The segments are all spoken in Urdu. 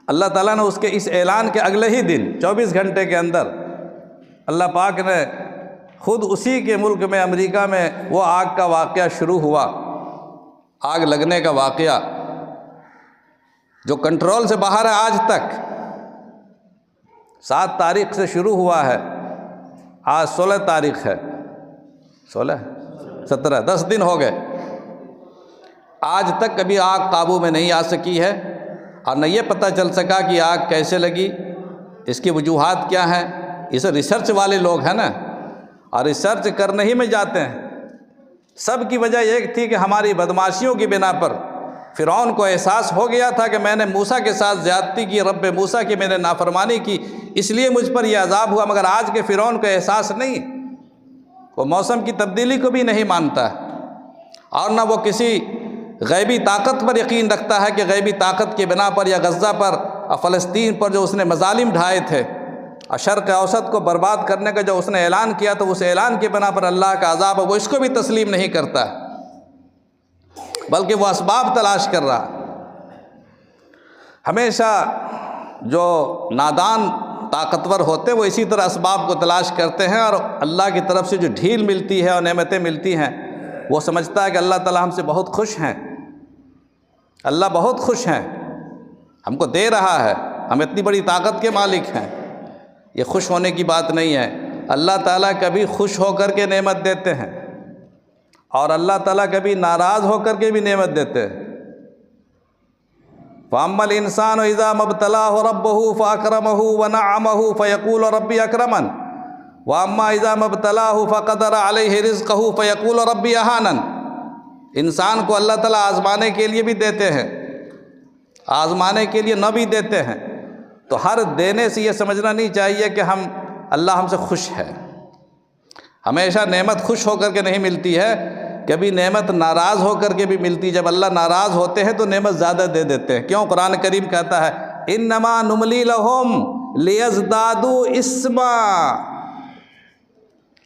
اللہ تعالیٰ نے اس کے اس اعلان کے اگلے ہی دن 24 گھنٹے کے اندر اللہ پاک نے خود اسی کے ملک میں امریکہ میں وہ آگ کا واقعہ شروع ہوا، آگ لگنے کا واقعہ جو کنٹرول سے باہر ہے آج تک۔ 7 تاریخ سے شروع ہوا ہے، آج 16 تاریخ ہے، 17 10 دن ہو گئے، آج تک کبھی آگ قابو میں نہیں آ سکی ہے، اور نہ یہ پتہ چل سکا کہ آگ کیسے لگی، اس کی وجوہات کیا ہیں۔ اسے ریسرچ والے لوگ ہیں نا، اور ریسرچ کرنے ہی میں جاتے ہیں۔ سب کی وجہ ایک تھی کہ ہماری بدمعاشیوں کی بنا پر فرعون کو احساس ہو گیا تھا کہ میں نے موسیٰ کے ساتھ زیادتی کی، رب موسیٰ کی میں نے نافرمانی کی، اس لیے مجھ پر یہ عذاب ہوا۔ مگر آج کے فرعون کو احساس نہیں، وہ موسم کی تبدیلی کو بھی نہیں مانتا، اور نہ وہ کسی غیبی طاقت پر یقین رکھتا ہے کہ غیبی طاقت کی بنا پر یا غزہ پر اور فلسطین پر جو اس نے مظالم ڈھائے تھے اور شرق اوسط کو برباد کرنے کا جو اس نے اعلان کیا، تو اس اعلان کی بنا پر اللہ کا عذاب ہے، وہ اس کو بھی تسلیم نہیں کرتا، بلکہ وہ اسباب تلاش کر رہا۔ ہمیشہ جو نادان طاقتور ہوتے وہ اسی طرح اسباب کو تلاش کرتے ہیں، اور اللہ کی طرف سے جو ڈھیل ملتی ہے اور نعمتیں ملتی ہیں وہ سمجھتا ہے کہ اللہ تعالیٰ ہم سے بہت خوش ہیں، اللہ بہت خوش ہیں، ہم کو دے رہا ہے، ہم اتنی بڑی طاقت کے مالک ہیں۔ یہ خوش ہونے کی بات نہیں ہے۔ اللہ تعالیٰ کبھی خوش ہو کر کے نعمت دیتے ہیں، اور اللہ تعالیٰ کبھی ناراض ہو کر کے بھی نعمت دیتے ہیں۔ فَأَمَّا الْإِنسَانُ إِذَا مَا ابْتَلَاهُ رَبُّهُ فَأَكْرَمَهُ وَنَعَّمَهُ فَيَقُولُ رَبِّي أَكْرَمَنِ وَأَمَّا إِذَا مَا ابْتَلَاهُ فَقَدَرَ عَلَيْهِ رِزْقَهُ فَيَقُولُ رَبِّي أَهَانَنِ۔ انسان کو اللہ تعالیٰ آزمانے کے لیے بھی دیتے ہیں، آزمانے کے لیے نہ بھی دیتے ہیں، تو ہر دینے سے یہ سمجھنا نہیں چاہیے کہ اللہ ہم سے خوش ہے۔ ہمیشہ نعمت خوش ہو کر کے نہیں ملتی ہے، کبھی نعمت ناراض ہو کر کے بھی ملتی۔ جب اللہ ناراض ہوتے ہیں تو نعمت زیادہ دے دیتے ہیں۔ کیوں؟ قرآن کریم کہتا ہے انما نملی لہم لیزدادوا اثما،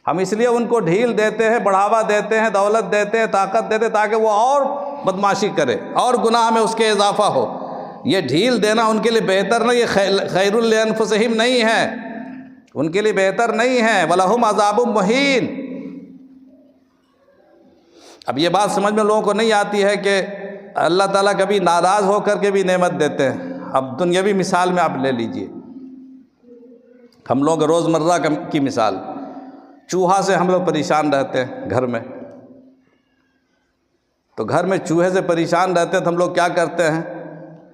ہم اس لیے ان کو ڈھیل دیتے ہیں، بڑھاوا دیتے ہیں، دولت دیتے ہیں، طاقت دیتے ہیں، تاکہ وہ اور بدمعاشی کرے اور گناہ میں اس کے اضافہ ہو۔ یہ ڈھیل دینا ان کے لیے بہتر نہیں، یہ خیر لانفسہم نہیں ہے، ان کے لیے بہتر نہیں ہے۔ وَلَهُمْ عَذَابٌ مُّهِينٌ۔ اب یہ بات سمجھ میں لوگوں کو نہیں آتی ہے کہ اللہ تعالیٰ کبھی ناراض ہو کر کے بھی نعمت دیتے ہیں۔ اب دنیاوی مثال میں آپ لے لیجئے، ہم لوگ روزمرہ کی مثال، چوہا سے ہم لوگ پریشان رہتے ہیں گھر میں، تو گھر میں چوہے سے پریشان رہتے ہیں تو ہم لوگ کیا کرتے ہیں؟